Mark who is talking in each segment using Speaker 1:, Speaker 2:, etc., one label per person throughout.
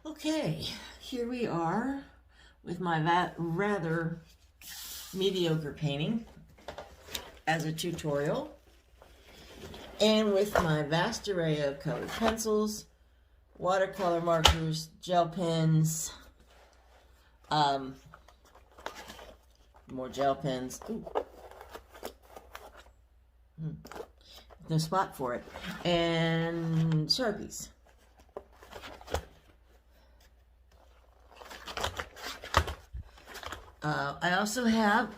Speaker 1: Okay, here we are with my rather mediocre painting as a tutorial, and with my vast array of colored pencils, watercolor markers, gel pens, more gel pens. Ooh. No spot for it, and Sharpies. I also have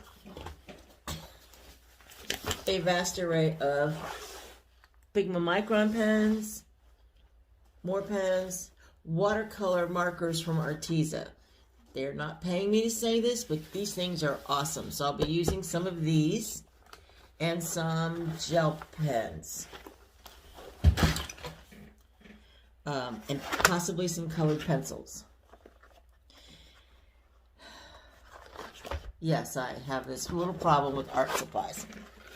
Speaker 1: a vast array of Pigma Micron pens, more pens, watercolor markers from Arteza. They're not paying me to say this, but these things are awesome. So I'll be using some of these and some gel pens. And possibly some colored pencils. Yes, I have this little problem with art supplies.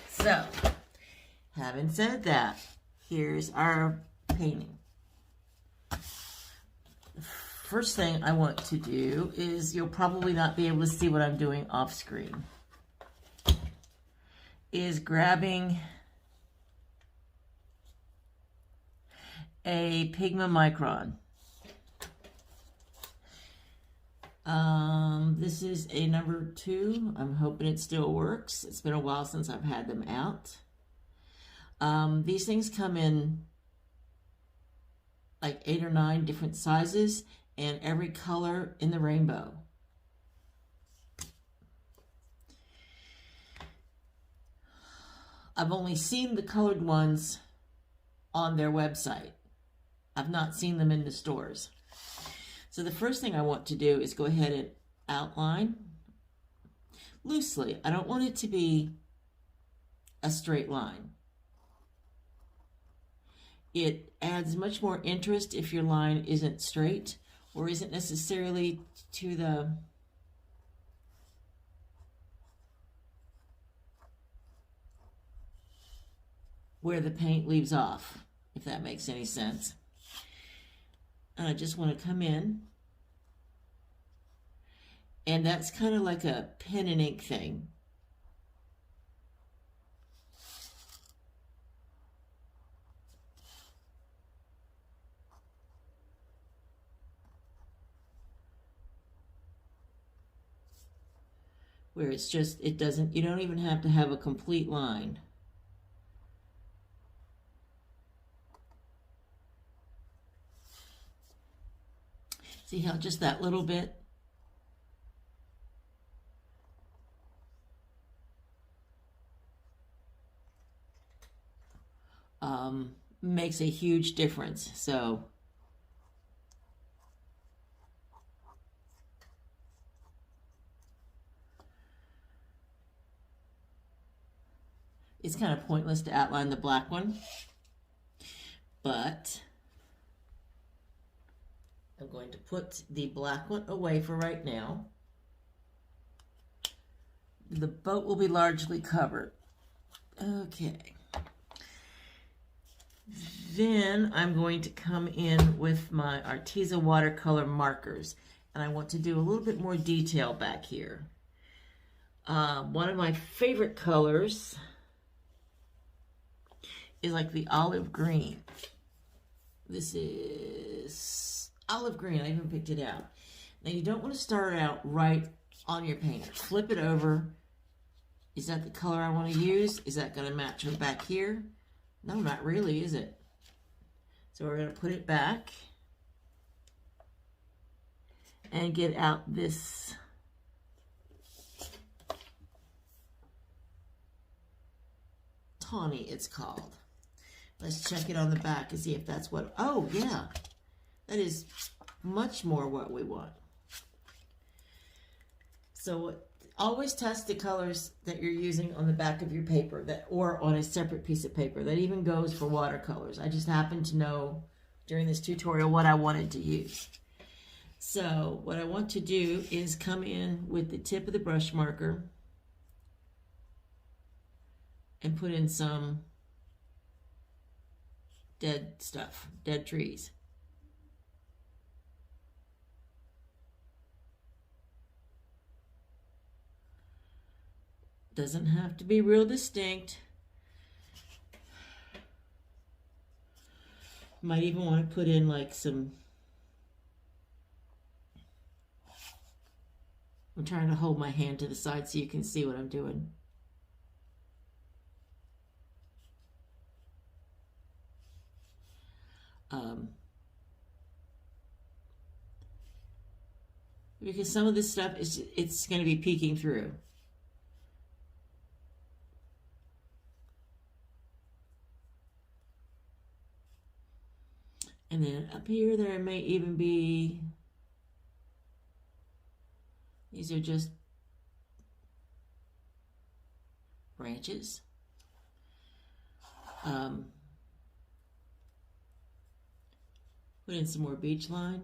Speaker 1: So, having said that, here's our painting. First thing I want to do is, you'll probably not be able to see what I'm doing off screen, is grabbing a Pigma Micron. This is a number 2. I'm hoping it still works. It's been a while since I've had them out. These things come in like 8 or 9 different sizes and every color in the rainbow. I've only seen the colored ones on their website. I've not seen them in the stores. So the first thing I want to do is go ahead and outline loosely. I don't want it to be a straight line. It adds much more interest if your line isn't straight or isn't necessarily to the where the paint leaves off, if that makes any sense. And I just want to come in, and that's kind of like a pen and ink thing. Where it's just, you don't even have to have a complete line. See how just that little bit makes a huge difference. So it's kind of pointless to outline the black one, but I'm going to put the black one away for right now. The boat will be largely covered. Okay. Then I'm going to come in with my Arteza watercolor markers, and I want to do a little bit more detail back here. One of my favorite colors is like the olive green. This is olive green. I even picked it out. Now you don't want to start out right on your painter. Flip it over. Is that the color I want to use? Is that going to match with back here? No, not really, is it? So we're going to put it back and get out this tawny, it's called. Let's check it on the back and see if that's what, oh yeah, that is much more what we want. So always test the colors that you're using on the back of your paper, or on a separate piece of paper. That even goes for watercolors. I just happened to know during this tutorial what I wanted to use. So what I want to do is come in with the tip of the brush marker and put in some dead stuff, dead trees. Doesn't have to be real distinct. Might even want to put in like some, I'm trying to hold my hand to the side so you can see what I'm doing. Because some of this stuff it's going to be peeking through. And then up here there may even be, these are just branches. Put in some more beach line.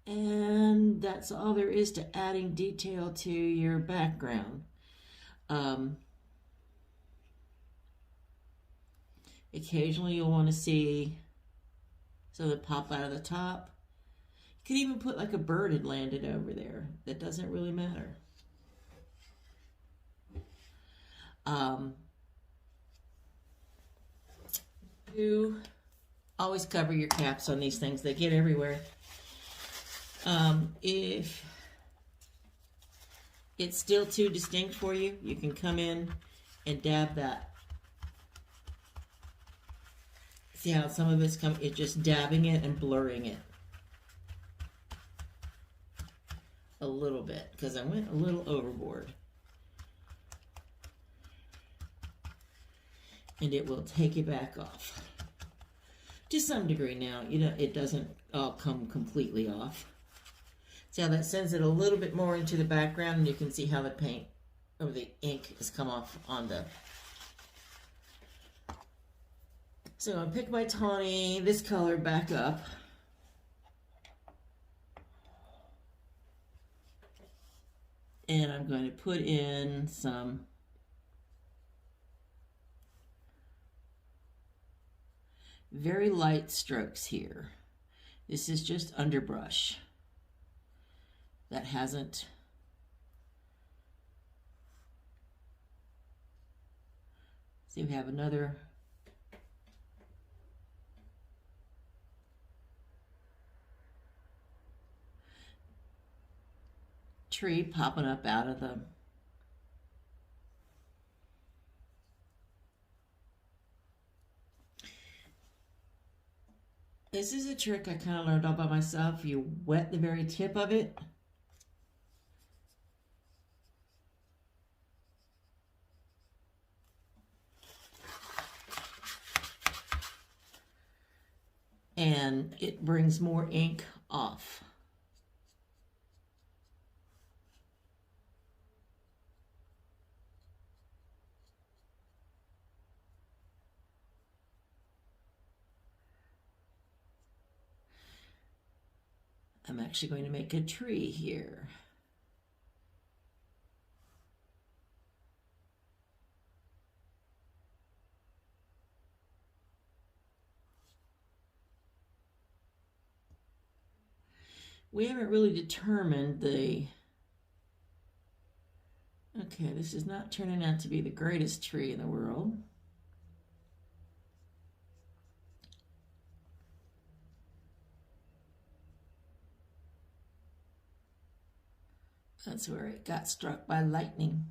Speaker 1: And that's all there is to adding detail to your background. Occasionally you'll want to see some that pop out of the top. You could even put like a bird had landed over there. That doesn't really matter. You always cover your caps on these things. They get everywhere. If it's still too distinct for you, you can come in and dab that. See how some of it's just dabbing it and blurring it a little bit, because I went a little overboard. And it will take it back off. To some degree now, you know, it doesn't all come completely off. See how that sends it a little bit more into the background, and you can see how the paint or the ink has come off on the. So I pick my tawny, this color back up. And I'm going to put in some very light strokes here. This is just underbrush. That hasn't, see, we have another tree popping up out of the, this is a trick I kind of learned all by myself. You wet the very tip of it. And it brings more ink off. I'm actually going to make a tree here. We haven't really determined the, okay, this is not turning out to be the greatest tree in the world. That's where it got struck by lightning.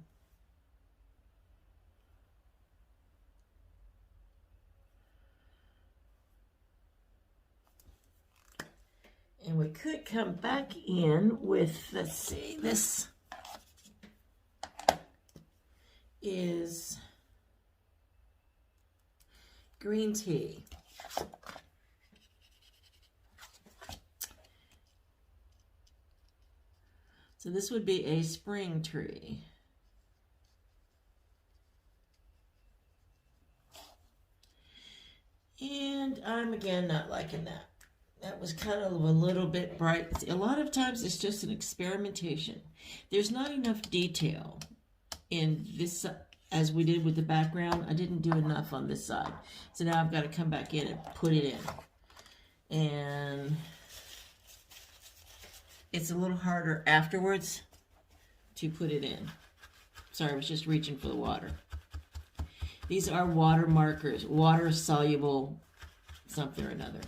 Speaker 1: And we could come back in with, let's see, this is green tea. So this would be a spring tree. And I'm again not liking that. That was kind of a little bit bright. A lot of times it's just an experimentation. There's not enough detail in this as we did with the background, I didn't do enough on this side. So now I've got to come back in and put it in. And it's a little harder afterwards to put it in. Sorry, I was just reaching for the water. These are water markers, water soluble something or another.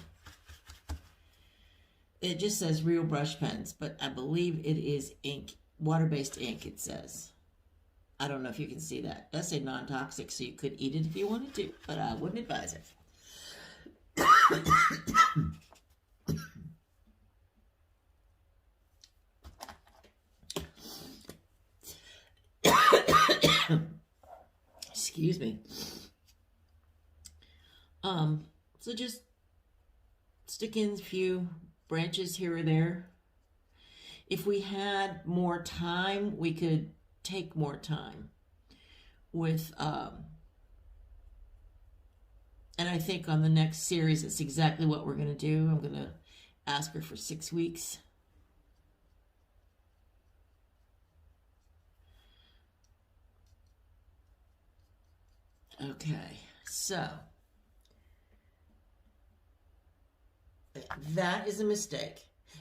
Speaker 1: It just says real brush pens, but I believe it is ink, water-based ink, it says. I don't know if you can see that. It does say non-toxic, so you could eat it if you wanted to, but I wouldn't advise it. Excuse me. So just stick in a few branches here or there. If we had more time, we could take more time with, and I think on the next series, it's exactly what we're going to do. I'm going to ask her for 6 weeks. Okay, so that is a mistake.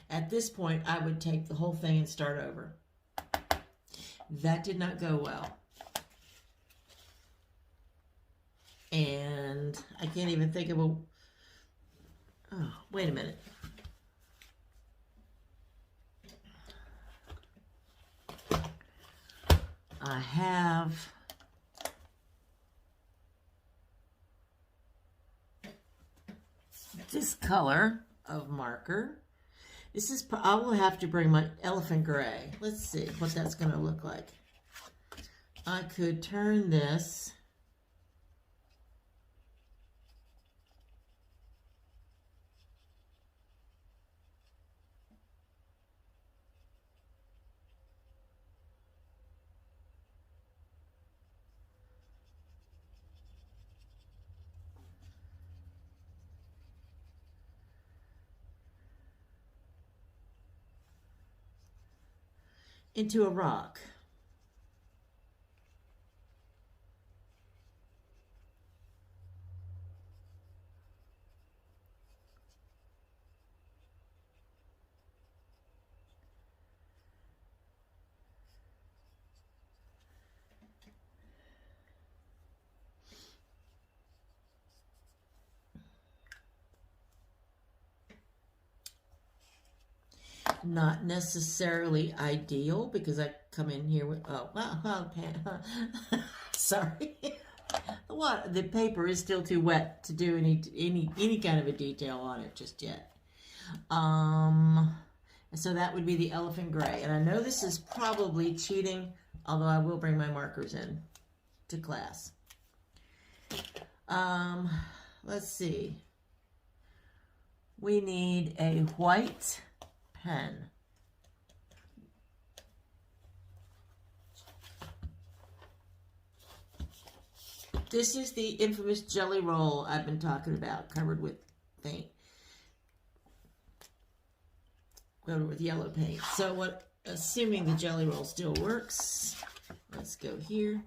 Speaker 1: At this point, I would take the whole thing and start over. That did not go well. And I can't even think of a... Oh, wait a minute. I have... this color of marker. This is, I will have to bring my elephant gray. Let's see what that's going to look like. I could turn this into a rock. Not necessarily ideal because I come in here with, oh, wow, sorry. The paper is still too wet to do any kind of a detail on it just yet. So that would be the elephant gray. And I know this is probably cheating, although I will bring my markers in to class. Let's see. We need a white pen. This is the infamous jelly roll I've been talking about, covered with paint. Covered with yellow paint. So what, assuming the jelly roll still works, let's go here.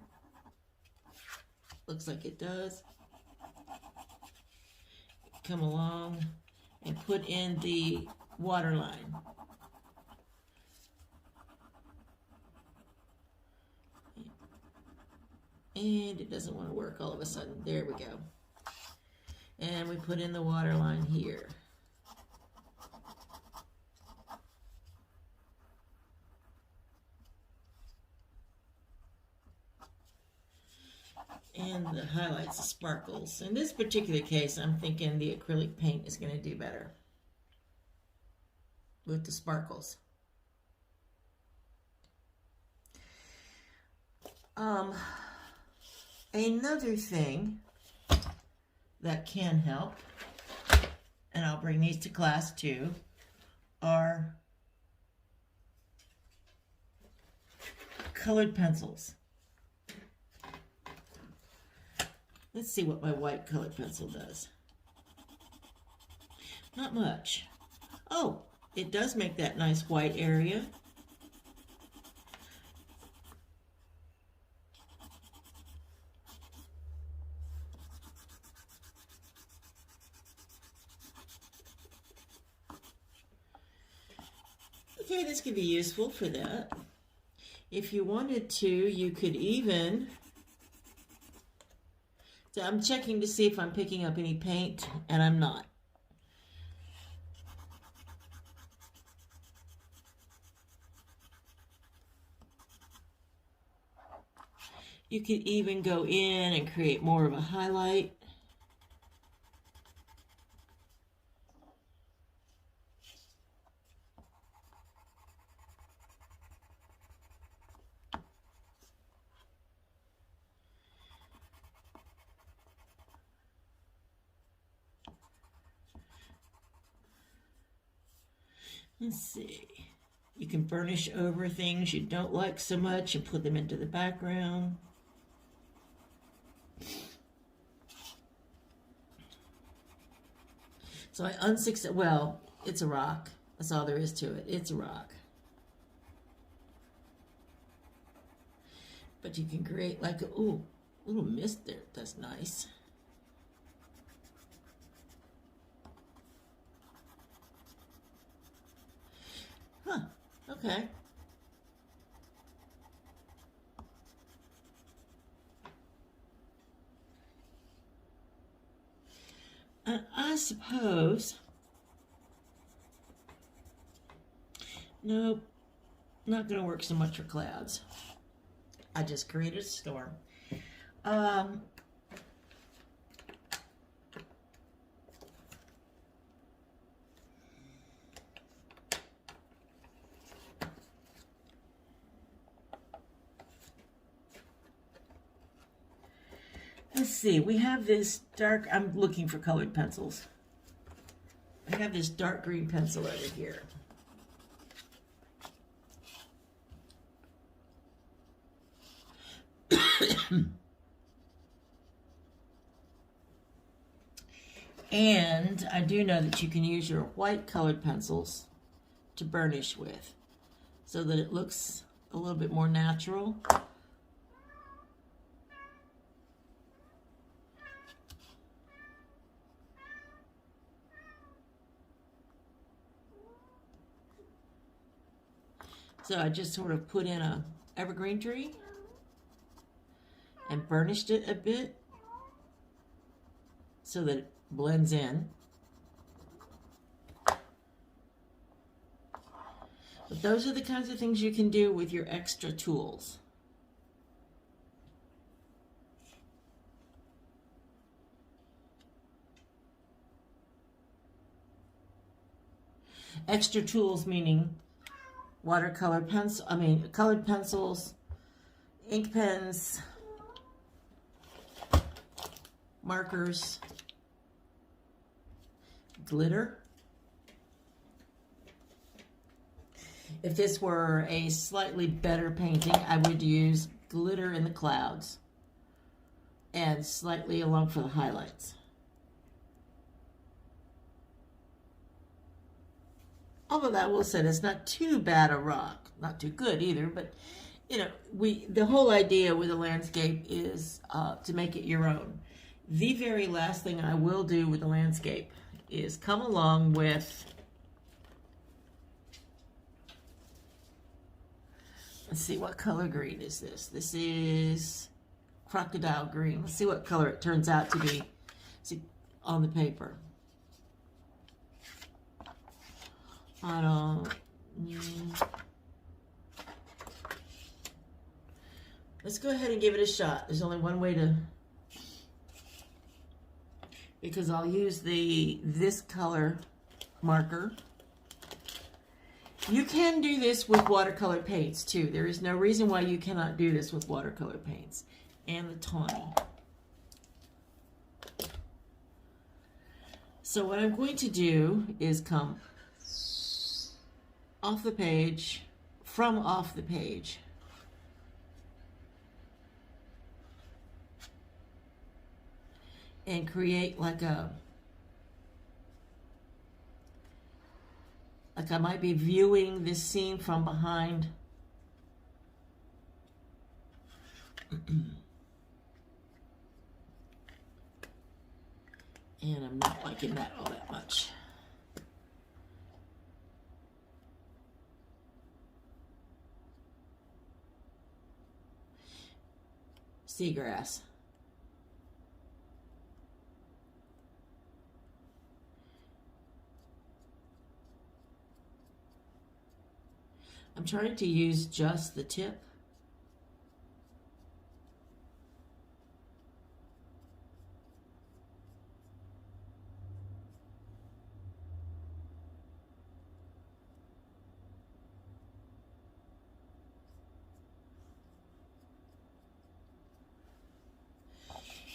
Speaker 1: Looks like it does. Come along and put in the water line. And it doesn't want to work all of a sudden. There we go. And we put in the water line here. And the highlights, the sparkles. In this particular case, I'm thinking the acrylic paint is going to do better with the sparkles. Another thing that can help, and I'll bring these to class too, are colored pencils. Let's see what my white colored pencil does. Not much. Oh, it does make that nice white area. Okay, this could be useful for that. If you wanted to, you could even... So I'm checking to see if I'm picking up any paint, and I'm not. You could even go in and create more of a highlight. Let's see. You can burnish over things you don't like so much and put them into the background. So I unsuccessfully, well, it's a rock. That's all there is to it. It's a rock. But you can create like a, ooh, little mist there. That's nice. Huh, okay. I suppose, nope, not going to work so much for clouds. I just created a storm. Let's see, we have this dark, I'm looking for colored pencils. I have this dark green pencil over here. And I do know that you can use your white colored pencils to burnish with so that it looks a little bit more natural. So I just sort of put in a evergreen tree and burnished it a bit so that it blends in. But those are the kinds of things you can do with your extra tools. Extra tools meaning watercolor pencil, colored pencils, ink pens, markers, glitter. If this were a slightly better painting, I would use glitter in the clouds and slightly along for the highlights. Although that will say it's not too bad a rock, not too good either, but you know, the whole idea with a landscape is to make it your own. The very last thing I will do with the landscape is come along with, let's see, what color green is this? This is crocodile green. Let's see what color it turns out to be on the paper. I don't... Let's go ahead and give it a shot. There's only one way to... Because I'll use this color marker. You can do this with watercolor paints too. There is no reason why you cannot do this with watercolor paints. And the tawny. So what I'm going to do is come off the page, from off the page. And create like I might be viewing this scene from behind. And I'm not liking that all that much. seagrass. I'm trying to use just the tip.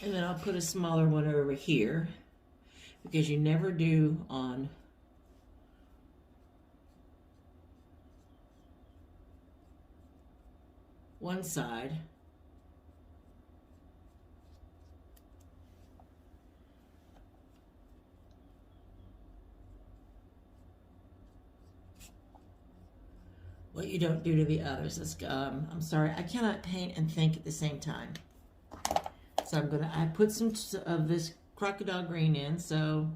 Speaker 1: And then I'll put a smaller one over here, because you never do on one side. What you don't do to the others. I'm sorry, I cannot paint and think at the same time. So I put some of this crocodile green in, so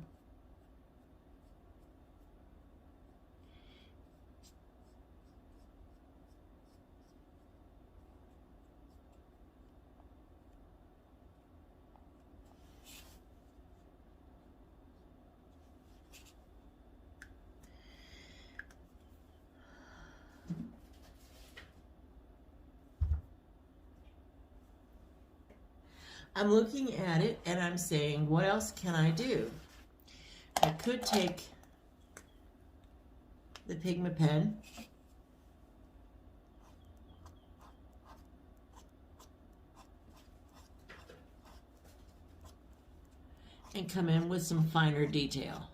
Speaker 1: I'm looking at it and I'm saying, what else can I do? I could take the pigment pen and come in with some finer detail.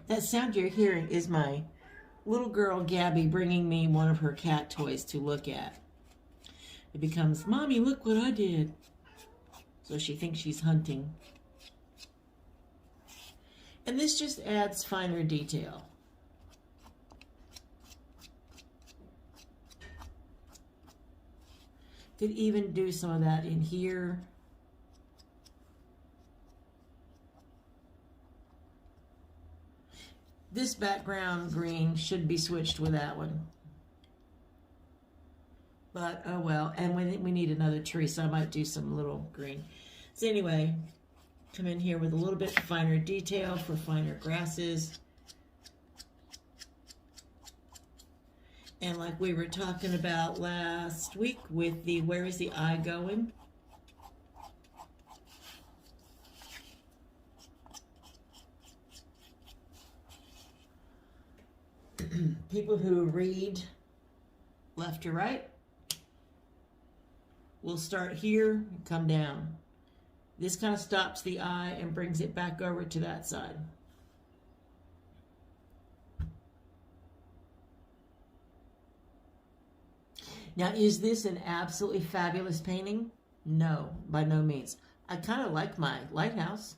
Speaker 1: That sound you're hearing is my little girl Gabby bringing me one of her cat toys to look at. It becomes, Mommy, look what I did. So she thinks she's hunting. And this just adds finer detail. Could even do some of that in here. This background green should be switched with that one. But, oh well. And we need another tree, so I might do some little green. So anyway, come in here with a little bit finer detail for finer grasses. And like we were talking about last week with the, where is the eye going? People who read left to right will start here and come down. This kind of stops the eye and brings it back over to that side. Now, is this an absolutely fabulous painting? No, by no means. I kind of like my lighthouse.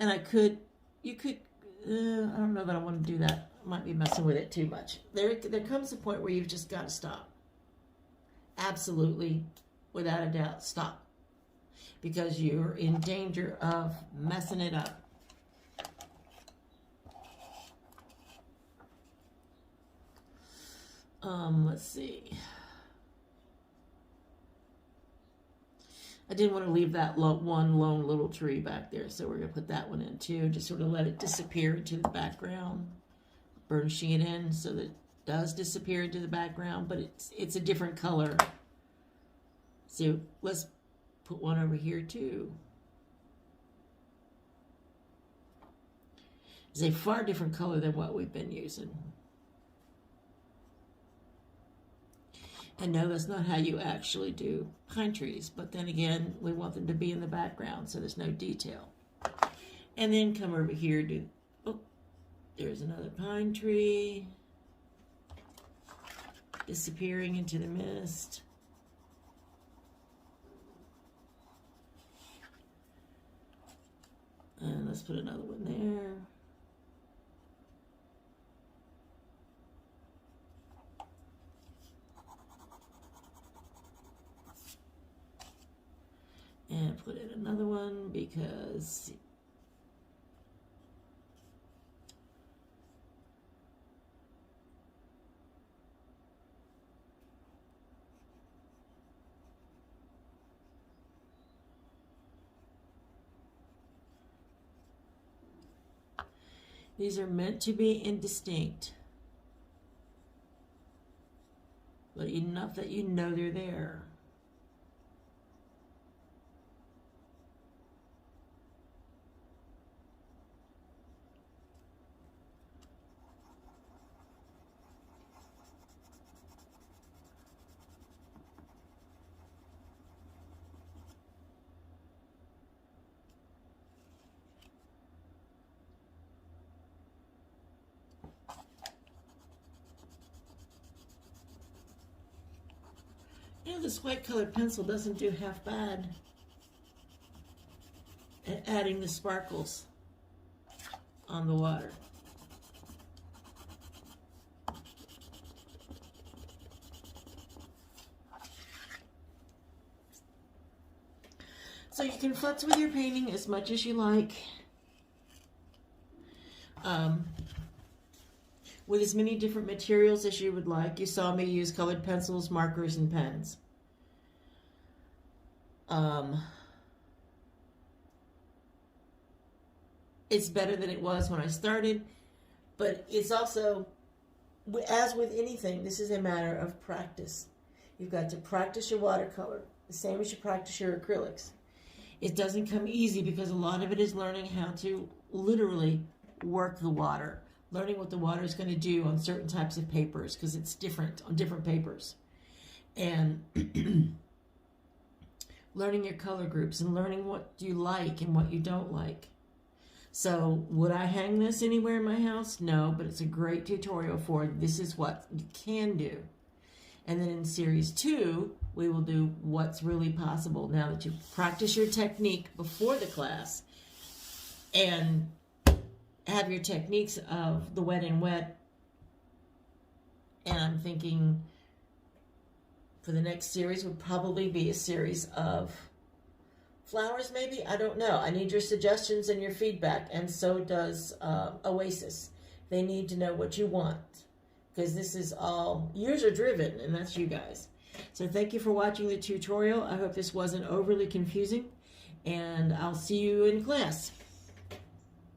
Speaker 1: And you could, I don't know that I want to do that. I might be messing with it too much. There comes a point where you've just got to stop. Absolutely, without a doubt, stop. Because you're in danger of messing it up. Let's see. I didn't want to leave that one lone little tree back there, so we're going to put that one in too. Just sort of let it disappear into the background. Burnishing it in so that it does disappear into the background, but it's a different color. So let's put one over here too. It's a far different color than what we've been using. And no, that's not how you actually do pine trees. But then again, we want them to be in the background, so there's no detail. And then come over here, there's another pine tree. Disappearing into the mist. And let's put another one there. let's see. These are meant to be indistinct, but enough that you know they're there. You know, this white colored pencil doesn't do half bad at adding the sparkles on the water. So you can futz with your painting as much as you like, with as many different materials as you would like. You saw me use colored pencils, markers, and pens. It's better than it was when I started, but it's also, as with anything, this is a matter of practice. You've got to practice your watercolor, the same as you practice your acrylics. It doesn't come easy because a lot of it is learning how to literally work the water, learning what the water is going to do on certain types of papers, because it's different on different papers, and learning your color groups and learning what you like and what you don't like. So would I hang this anywhere in my house? No, but it's a great tutorial for this is what you can do. And then in series 2, we will do what's really possible now that you've practiced your technique before the class and have your techniques of the wet and wet. And I'm thinking for the next series would probably be a series of flowers, maybe? I don't know. I need your suggestions and your feedback, and so does Oasis. They need to know what you want, because this is all user-driven, and that's you guys. So thank you for watching the tutorial. I hope this wasn't overly confusing, and I'll see you in class.